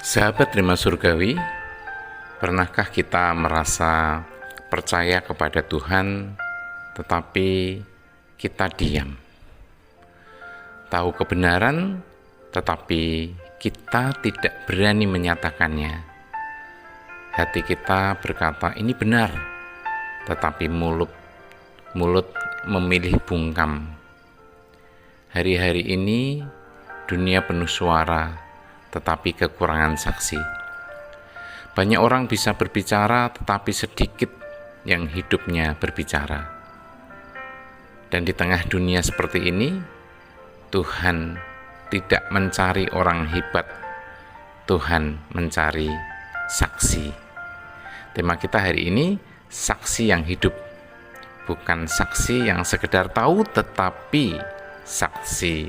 Sahabat Rima Surgawi, pernahkah kita merasa percaya kepada Tuhan, tetapi kita diam? Tahu kebenaran, tetapi kita tidak berani menyatakannya. Hati kita berkata, ini benar, tetapi mulut memilih bungkam. Hari-hari ini, dunia penuh suara, tetapi kekurangan saksi. Banyak orang bisa berbicara, tetapi sedikit yang hidupnya berbicara. Dan di tengah dunia seperti ini, Tuhan tidak mencari orang hebat, Tuhan mencari saksi. Tema kita hari ini, saksi yang hidup. Bukan saksi yang sekedar tahu, tetapi saksi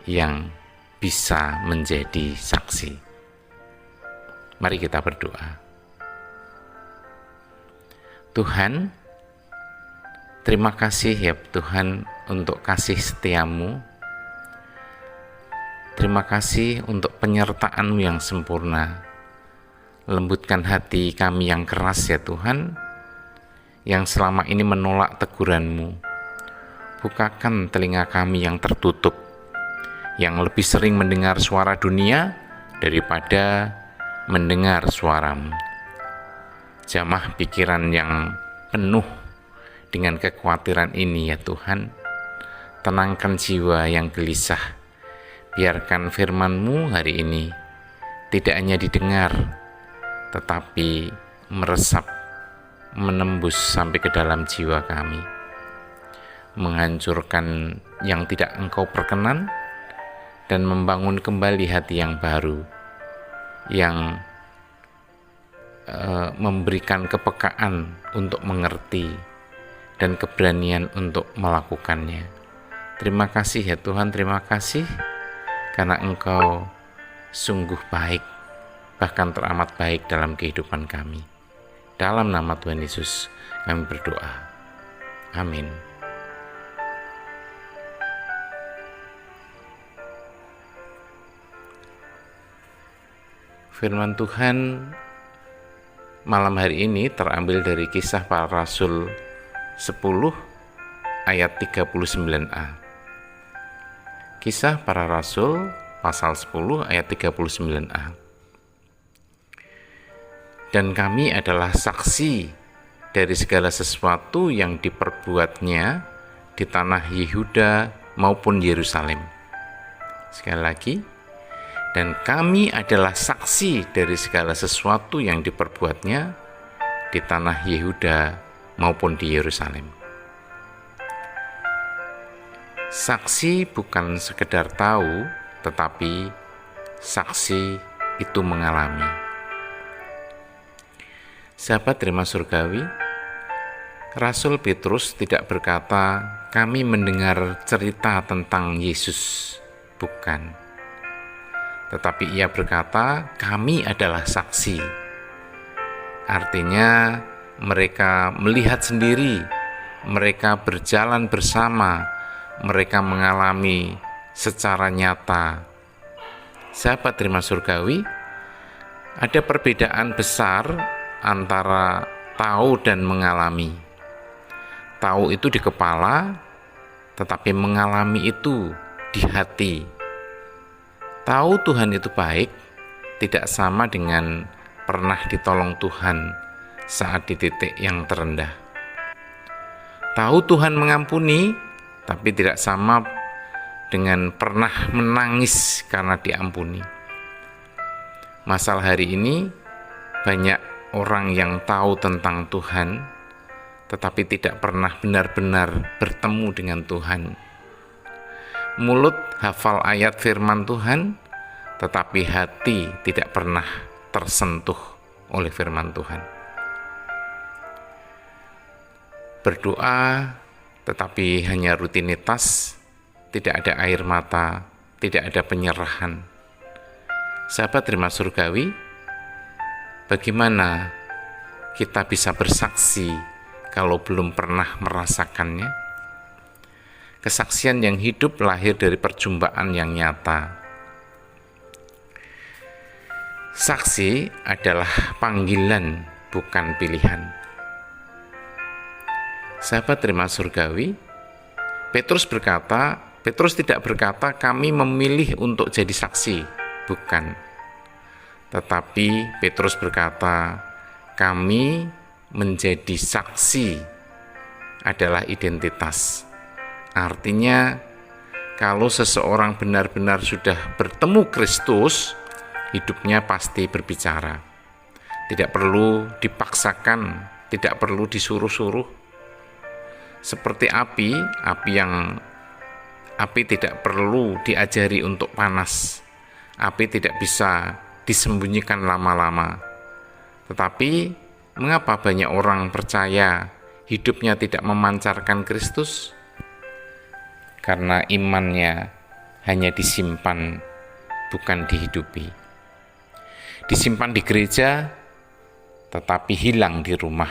yang bisa menjadi saksi. Mari kita berdoa. Tuhan, terima kasih ya Tuhan untuk kasih setiamu. Terima kasih untuk penyertaan-Mu yang sempurna. Lembutkan hati kami yang keras ya Tuhan, yang selama ini menolak teguran-Mu. Bukakan telinga kami yang tertutup, yang lebih sering mendengar suara dunia daripada mendengar suara-Mu. Jamah pikiran yang penuh dengan kekhawatiran ini ya Tuhan. Tenangkan jiwa yang gelisah. Biarkan firman-Mu hari ini tidak hanya didengar, tetapi meresap, menembus sampai ke dalam jiwa kami. Menghancurkan yang tidak Engkau perkenan, dan membangun kembali hati yang baru, yang memberikan kepekaan untuk mengerti dan keberanian untuk melakukannya. Terima kasih ya Tuhan, terima kasih karena Engkau sungguh baik, bahkan teramat baik dalam kehidupan kami. Dalam nama Tuhan Yesus kami berdoa. Amin. Firman Tuhan malam hari ini terambil dari Kisah Para Rasul 10 ayat 39a. Kisah Para Rasul pasal 10 ayat 39a. Dan kami adalah saksi dari segala sesuatu yang diperbuatnya di tanah Yehuda maupun Yerusalem. Sekali lagi, dan kami adalah saksi dari segala sesuatu yang diperbuatnya di tanah Yehuda maupun di Yerusalem. Saksi bukan sekedar tahu, tetapi saksi itu mengalami. Sahabat Rima Surgawi, Rasul Petrus tidak berkata, kami mendengar cerita tentang Yesus, bukan. Tetapi ia berkata, kami adalah saksi. Artinya mereka melihat sendiri, mereka berjalan bersama, mereka mengalami secara nyata. Sahabat Rima Surgawi, ada perbedaan besar antara tahu dan mengalami. Tahu itu di kepala, tetapi mengalami itu di hati. Tahu Tuhan itu baik tidak sama dengan pernah ditolong Tuhan saat di titik yang terendah. Tahu Tuhan mengampuni, tapi tidak sama dengan pernah menangis karena diampuni. Masalah hari ini, banyak orang yang tahu tentang Tuhan, tetapi tidak pernah benar-benar bertemu dengan Tuhan. Mulut hafal ayat firman Tuhan, tetapi hati tidak pernah tersentuh oleh firman Tuhan. Berdoa, tetapi hanya rutinitas, tidak ada air mata, tidak ada penyerahan. Sahabat Rima Surgawi, bagaimana kita bisa bersaksi kalau belum pernah merasakannya? Kesaksian yang hidup lahir dari perjumpaan yang nyata. Saksi adalah panggilan, bukan pilihan. Sahabat terima surgawi, Petrus tidak berkata kami memilih untuk jadi saksi, bukan. Tetapi Petrus berkata kami menjadi saksi adalah identitas. Artinya kalau seseorang benar-benar sudah bertemu Kristus, hidupnya pasti berbicara. Tidak perlu dipaksakan, tidak perlu disuruh-suruh. Seperti api tidak perlu diajari untuk panas. Api tidak bisa disembunyikan lama-lama. Tetapi mengapa banyak orang percaya hidupnya tidak memancarkan Kristus? Karena imannya hanya disimpan, bukan dihidupi. Disimpan di gereja, tetapi hilang di rumah.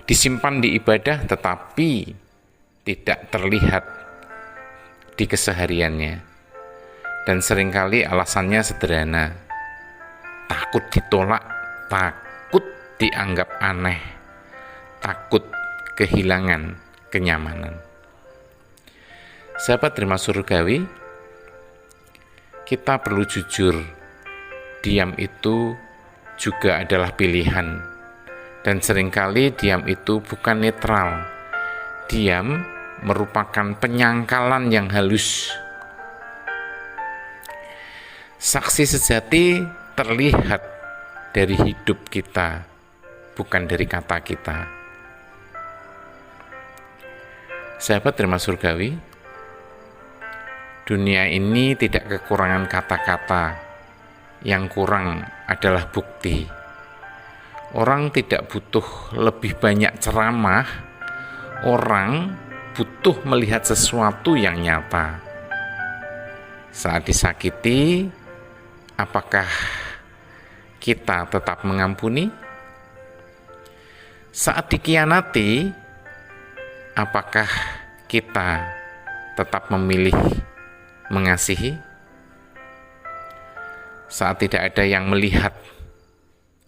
Disimpan di ibadah, tetapi tidak terlihat di kesehariannya. Dan seringkali alasannya sederhana. Takut ditolak, takut dianggap aneh, takut kehilangan kenyamanan. Sahabat terima surgawi, kita perlu jujur, diam itu juga adalah pilihan. Dan seringkali diam itu bukan netral. Diam merupakan penyangkalan yang halus. Saksi sejati terlihat dari hidup kita, bukan dari kata kita. Sahabat terima surgawi, dunia ini tidak kekurangan kata-kata, yang kurang adalah bukti. Orang tidak butuh lebih banyak ceramah, orang butuh melihat sesuatu yang nyata. Saat disakiti, apakah kita tetap mengampuni? Saat dikhianati, apakah kita tetap memilih mengasihi? Saat tidak ada yang melihat,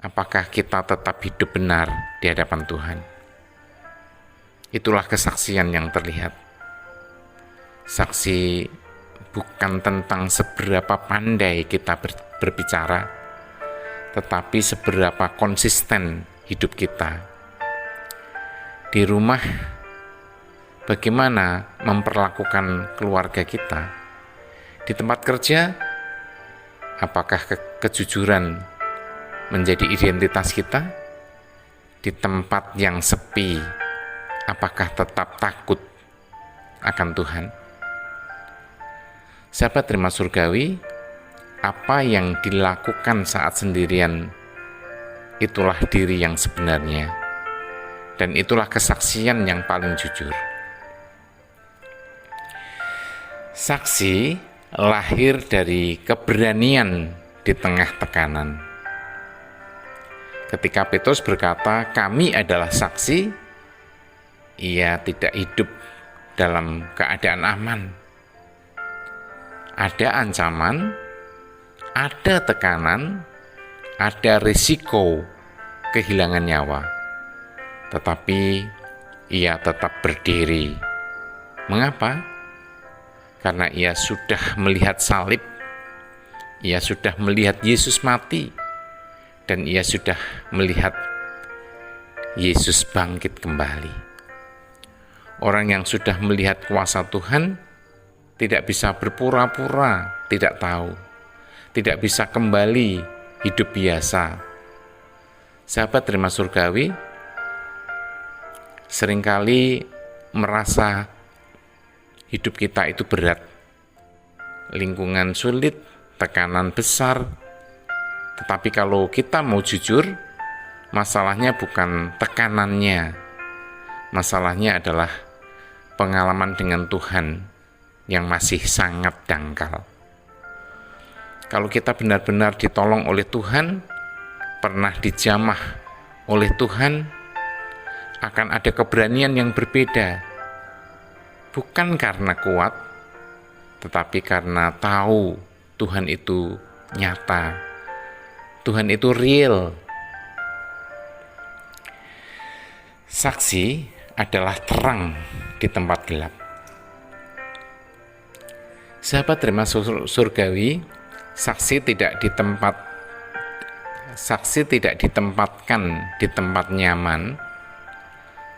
apakah kita tetap hidup benar di hadapan Tuhan? Itulah kesaksian yang terlihat. Saksi bukan tentang seberapa pandai kita berbicara, tetapi seberapa konsisten hidup kita. Di rumah, bagaimana memperlakukan keluarga kita? Di tempat kerja, apakah kejujuran menjadi identitas kita? Di tempat yang sepi, apakah tetap takut akan Tuhan? Sahabat terima surgawi, apa yang dilakukan saat sendirian, itulah diri yang sebenarnya. Dan itulah kesaksian yang paling jujur. Saksi lahir dari keberanian di tengah tekanan. Ketika Petrus berkata, "Kami adalah saksi," ia tidak hidup dalam keadaan aman. Ada ancaman, ada tekanan, ada risiko kehilangan nyawa. Tetapi ia tetap berdiri. Mengapa? Karena ia sudah melihat salib, ia sudah melihat Yesus mati, dan ia sudah melihat Yesus bangkit kembali. Orang yang sudah melihat kuasa Tuhan tidak bisa berpura-pura tidak tahu, tidak bisa kembali hidup biasa. Sahabat terima surgawi, seringkali merasa hidup kita itu berat, lingkungan sulit, tekanan besar. Tetapi kalau kita mau jujur, masalahnya bukan tekanannya, masalahnya adalah pengalaman dengan Tuhan yang masih sangat dangkal. Kalau kita benar-benar ditolong oleh Tuhan, pernah dijamah oleh Tuhan, akan ada keberanian yang berbeda. Bukan karena kuat, tetapi karena tahu Tuhan itu nyata. Tuhan itu real. Saksi adalah terang di tempat gelap. Sahabat terima surgawi, saksi tidak ditempatkan di tempat nyaman.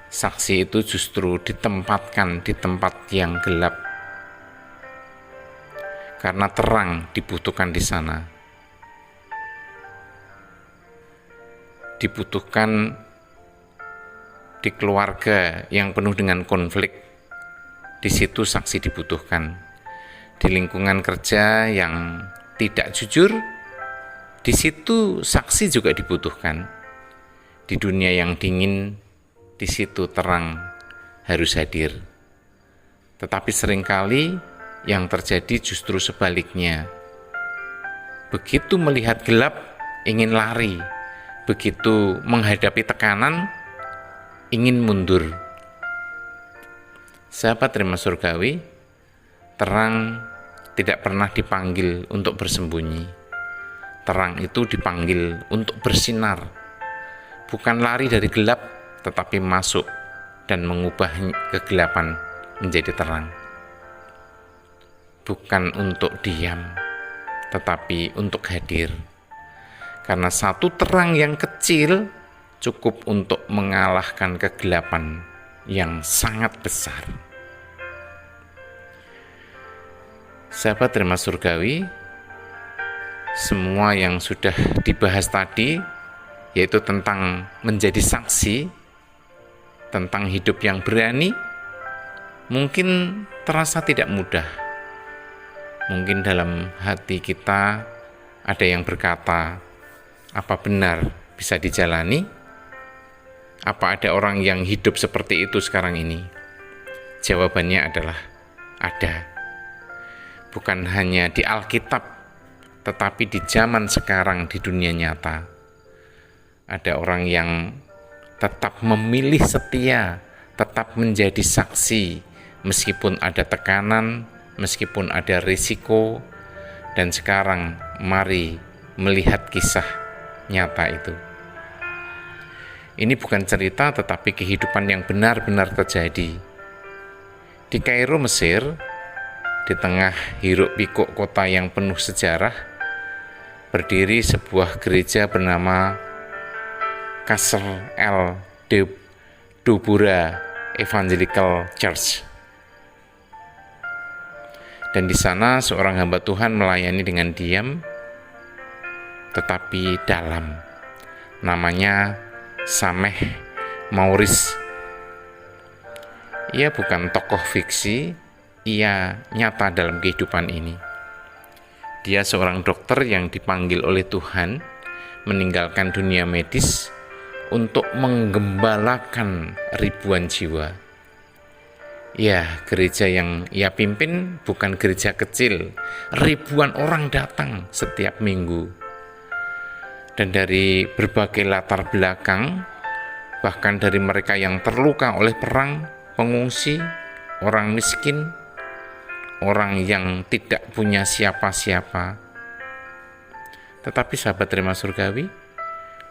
Saksi itu justru ditempatkan di tempat yang gelap. Karena terang dibutuhkan di sana. Dibutuhkan di keluarga yang penuh dengan konflik. Di situ saksi dibutuhkan. Di lingkungan kerja yang tidak jujur, di situ saksi juga dibutuhkan. Di dunia yang dingin, di situ terang harus hadir. Tetapi seringkali yang terjadi justru sebaliknya. Begitu melihat gelap, ingin lari. Begitu menghadapi tekanan, ingin mundur. Sahabat terima surgawi, terang tidak pernah dipanggil untuk bersembunyi. Terang itu dipanggil untuk bersinar. Bukan lari dari gelap, tetapi masuk dan mengubah kegelapan menjadi terang. Bukan untuk diam, tetapi untuk hadir. Karena satu terang yang kecil cukup untuk mengalahkan kegelapan yang sangat besar. Sahabat terima surgawi, semua yang sudah dibahas tadi, yaitu tentang menjadi saksi, tentang hidup yang berani, mungkin terasa tidak mudah. Mungkin dalam hati kita ada yang berkata, apa benar bisa dijalani? Apa ada orang yang hidup seperti itu sekarang ini? Jawabannya adalah ada. Bukan hanya di Alkitab, tetapi di zaman sekarang di dunia nyata. Ada orang yang tetap memilih setia, tetap menjadi saksi, meskipun ada tekanan, meskipun ada risiko. Dan sekarang mari melihat kisah nyata itu. Ini bukan cerita, tetapi kehidupan yang benar-benar terjadi. Di Kairo, Mesir, di tengah hiruk-pikuk kota yang penuh sejarah, berdiri sebuah gereja bernama Qasr el-Dubura Evangelical Church. Dan di sana seorang hamba Tuhan melayani dengan diam, tetapi dalam. Namanya Sameh Maurice. Ia bukan tokoh fiksi, ia nyata dalam kehidupan ini. Dia seorang dokter yang dipanggil oleh Tuhan meninggalkan dunia medis untuk menggembalakan ribuan jiwa. Ya, gereja yang ia pimpin bukan gereja kecil. Ribuan orang datang setiap minggu. Dan dari berbagai latar belakang, bahkan dari mereka yang terluka oleh perang, pengungsi, orang miskin, orang yang tidak punya siapa-siapa. Tetapi sahabat terima surgawi,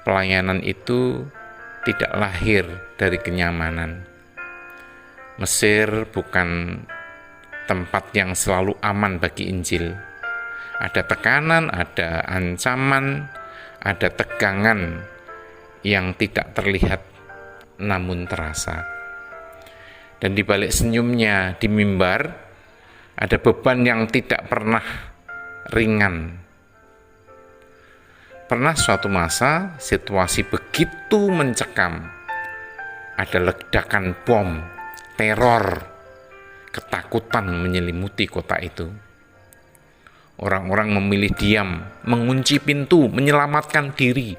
pelayanan itu tidak lahir dari kenyamanan. Mesir bukan tempat yang selalu aman bagi Injil. Ada tekanan, ada ancaman, ada tegangan yang tidak terlihat namun terasa. Dan di balik senyumnya di mimbar, ada beban yang tidak pernah ringan. Pernah suatu masa situasi begitu mencekam, ada ledakan bom, teror, ketakutan menyelimuti kota itu. Orang-orang memilih diam, mengunci pintu, menyelamatkan diri.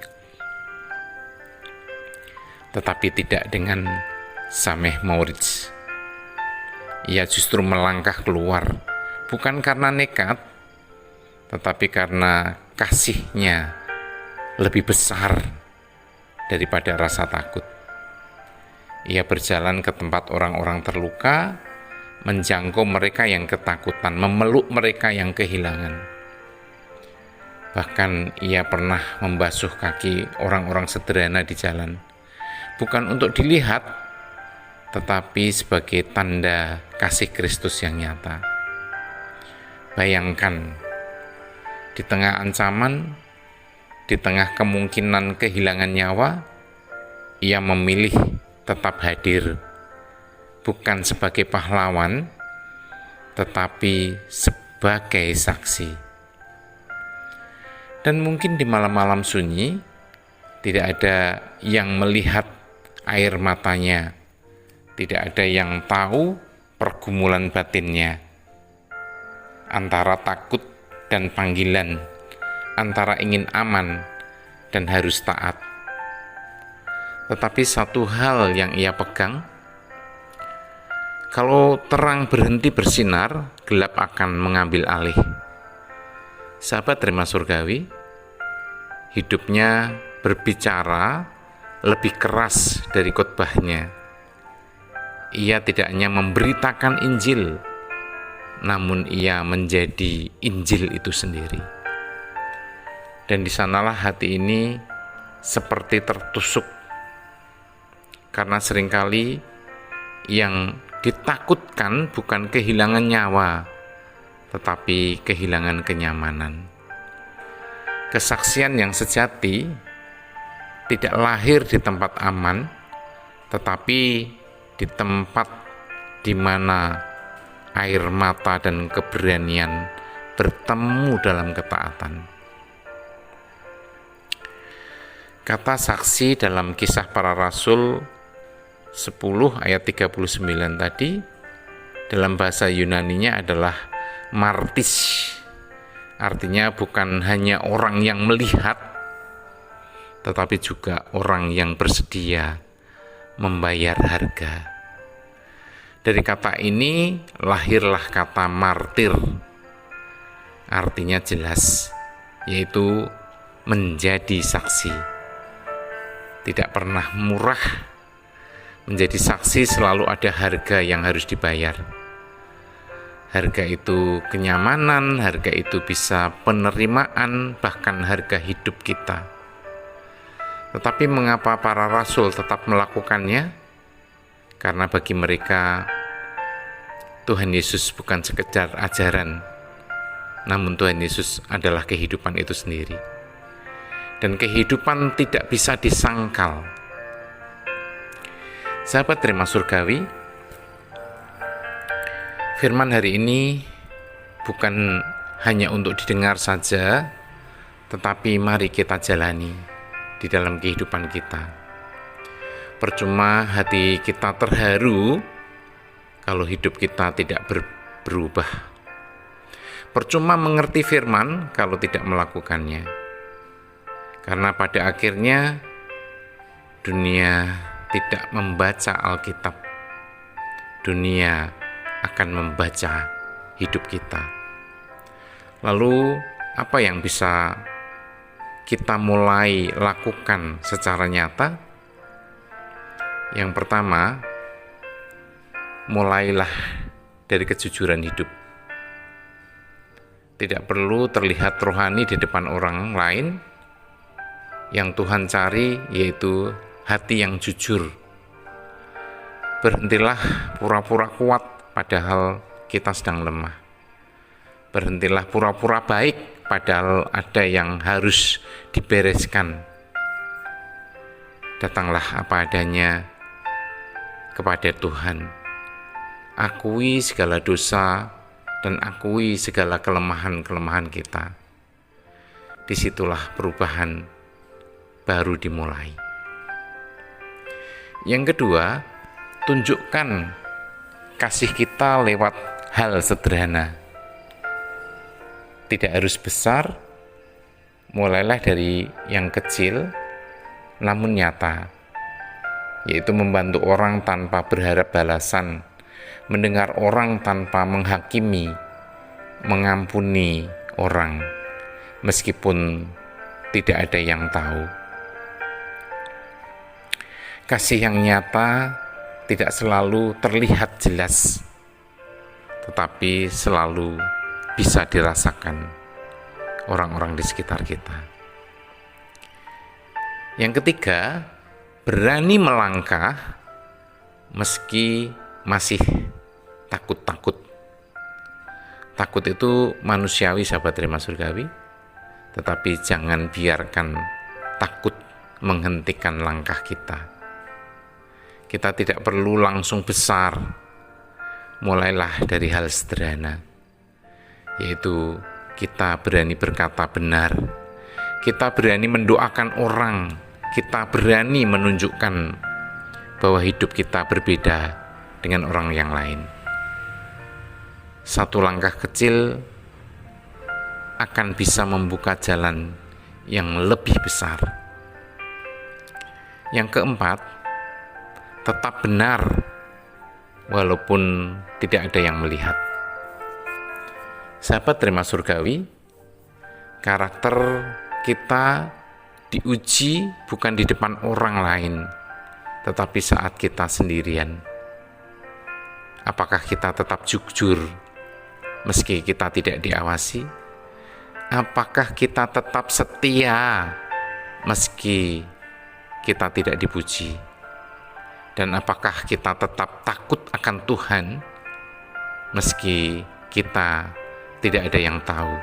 Tetapi tidak dengan Sameh Maurice. Ia justru melangkah keluar, bukan karena nekat, tetapi karena kasihnya lebih besar daripada rasa takut. Ia berjalan ke tempat orang-orang terluka, menjangkau mereka yang ketakutan, memeluk mereka yang kehilangan. Bahkan ia pernah membasuh kaki orang-orang sederhana di jalan. Bukan untuk dilihat, tetapi sebagai tanda kasih Kristus yang nyata. Bayangkan, di tengah ancaman, di tengah kemungkinan kehilangan nyawa, ia memilih tetap hadir, bukan sebagai pahlawan, tetapi sebagai saksi. Dan mungkin di malam-malam sunyi, tidak ada yang melihat air matanya, tidak ada yang tahu pergumulan batinnya, antara takut dan panggilan, antara ingin aman dan harus taat. Tetapi satu hal yang ia pegang, kalau terang berhenti bersinar, gelap akan mengambil alih. Sahabat terima surgawi, hidupnya berbicara lebih keras dari khotbahnya. Ia tidak hanya memberitakan Injil, namun ia menjadi Injil itu sendiri. Dan di sanalah hati ini seperti tertusuk, karena seringkali yang ditakutkan bukan kehilangan nyawa, tetapi kehilangan kenyamanan. Kesaksian yang sejati tidak lahir di tempat aman, tetapi di tempat di mana air mata dan keberanian bertemu dalam ketaatan. Kata saksi dalam Kisah Para Rasul 10 ayat 39 tadi, dalam bahasa Yunaninya adalah martis. Artinya bukan hanya orang yang melihat, tetapi juga orang yang bersedia membayar harga. Dari kata ini lahirlah kata martir. Artinya jelas, yaitu menjadi saksi. Tidak pernah murah. Menjadi saksi selalu ada harga yang harus dibayar. Harga itu kenyamanan, harga itu bisa penerimaan, bahkan harga hidup kita. Tetapi mengapa para rasul tetap melakukannya? Karena bagi mereka Tuhan Yesus bukan sekedar ajaran, namun Tuhan Yesus adalah kehidupan itu sendiri. Dan kehidupan tidak bisa disangkal. Sahabat terima surgawi, firman hari ini bukan hanya untuk didengar saja, tetapi mari kita jalani di dalam kehidupan kita. Percuma hati kita terharu kalau hidup kita tidak berubah. Percuma mengerti firman kalau tidak melakukannya. Karena pada akhirnya dunia tidak membaca Alkitab. Dunia akan membaca hidup kita. Lalu apa yang bisa kita mulai lakukan secara nyata? Yang pertama, mulailah dari kejujuran hidup. Tidak perlu terlihat rohani di depan orang lain. Yang Tuhan cari yaitu hati yang jujur. Berhentilah pura-pura kuat padahal kita sedang lemah. Berhentilah pura-pura baik padahal ada yang harus dibereskan. Datanglah apa adanya kepada Tuhan. Akui segala dosa dan akui segala kelemahan-kelemahan kita. Disitulah perubahan baru dimulai. Yang kedua, tunjukkan kasih kita lewat hal sederhana. Tidak harus besar, mulailah dari yang kecil namun nyata, yaitu membantu orang tanpa berharap balasan, mendengar orang tanpa menghakimi, mengampuni orang meskipun tidak ada yang tahu. Kasih yang nyata tidak selalu terlihat jelas, tetapi selalu bisa dirasakan orang-orang di sekitar kita. Yang ketiga, berani melangkah meski masih takut-takut. Takut itu manusiawi, sahabat Rema Surgawi, tetapi jangan biarkan takut menghentikan langkah kita. Kita tidak perlu langsung besar. Mulailah dari hal sederhana, yaitu kita berani berkata benar, kita berani mendoakan orang, kita berani menunjukkan bahwa hidup kita berbeda dengan orang yang lain. Satu langkah kecil akan bisa membuka jalan yang lebih besar. Yang keempat, tetap benar walaupun tidak ada yang melihat. Sahabat Rema Surgawi, karakter kita diuji bukan di depan orang lain, tetapi saat kita sendirian. Apakah kita tetap jujur meski kita tidak diawasi? Apakah kita tetap setia meski kita tidak dipuji? Dan apakah kita tetap takut akan Tuhan meski kita tidak ada yang tahu?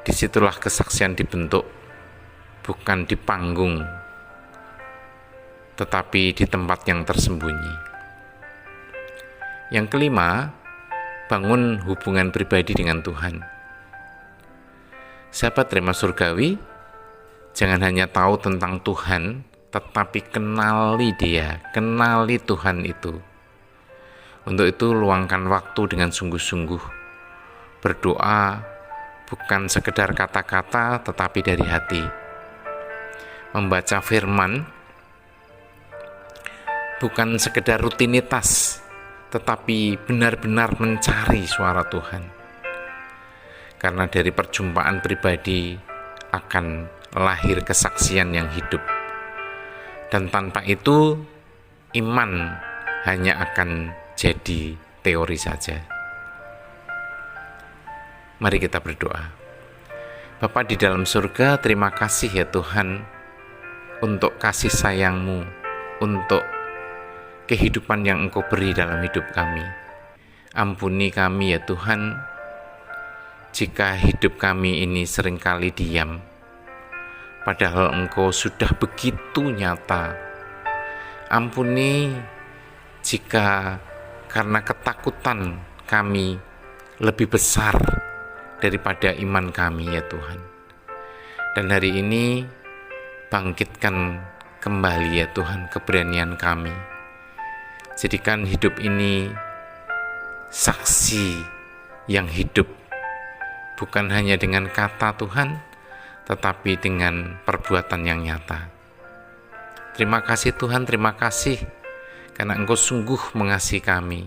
Disitulah kesaksian dibentuk, bukan di panggung, tetapi di tempat yang tersembunyi. Yang kelima, bangun hubungan pribadi dengan Tuhan. Sahabat Rema Surgawi, jangan hanya tahu tentang Tuhan, tetapi kenali Dia, kenali Tuhan itu. Untuk itu luangkan waktu dengan sungguh-sungguh. Berdoa bukan sekedar kata-kata, tetapi dari hati. Membaca firman bukan sekedar rutinitas, tetapi benar-benar mencari suara Tuhan. Karena dari perjumpaan pribadi akan lahir kesaksian yang hidup. Dan tanpa itu, iman hanya akan jadi teori saja. Mari kita berdoa. Bapa di dalam surga, terima kasih ya Tuhan untuk kasih sayang-Mu, untuk kehidupan yang Engkau beri dalam hidup kami. Ampuni kami ya Tuhan, jika hidup kami ini seringkali diam, padahal Engkau sudah begitu nyata. Ampuni jika karena ketakutan kami lebih besar daripada iman kami ya Tuhan. Dan hari ini bangkitkan kembali ya Tuhan keberanian kami. Jadikan hidup ini saksi yang hidup, bukan hanya dengan kata Tuhan, tetapi dengan perbuatan yang nyata. Terima kasih Tuhan, terima kasih karena Engkau sungguh mengasihi kami.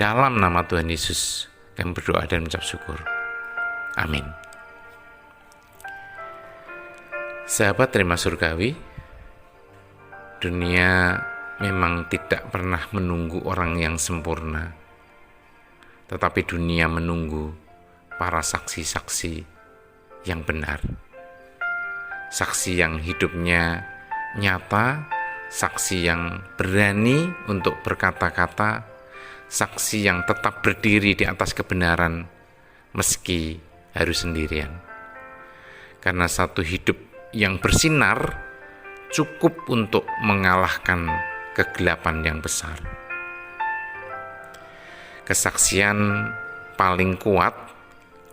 Dalam nama Tuhan Yesus kami berdoa dan mengucap syukur. Amin. Sahabat Rema Surgawi, dunia memang tidak pernah menunggu orang yang sempurna, tetapi dunia menunggu para saksi-saksi yang benar, saksi yang hidupnya nyata, saksi yang berani untuk berkata-kata, saksi yang tetap berdiri di atas kebenaran meski harus sendirian. Karena satu hidup yang bersinar cukup untuk mengalahkan kegelapan yang besar. Kesaksian paling kuat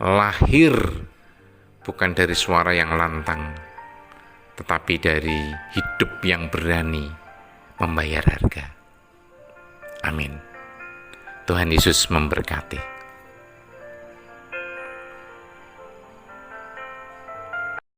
lahir bukan dari suara yang lantang, tetapi dari hidup yang berani membayar harga. Amin. Tuhan Yesus memberkati.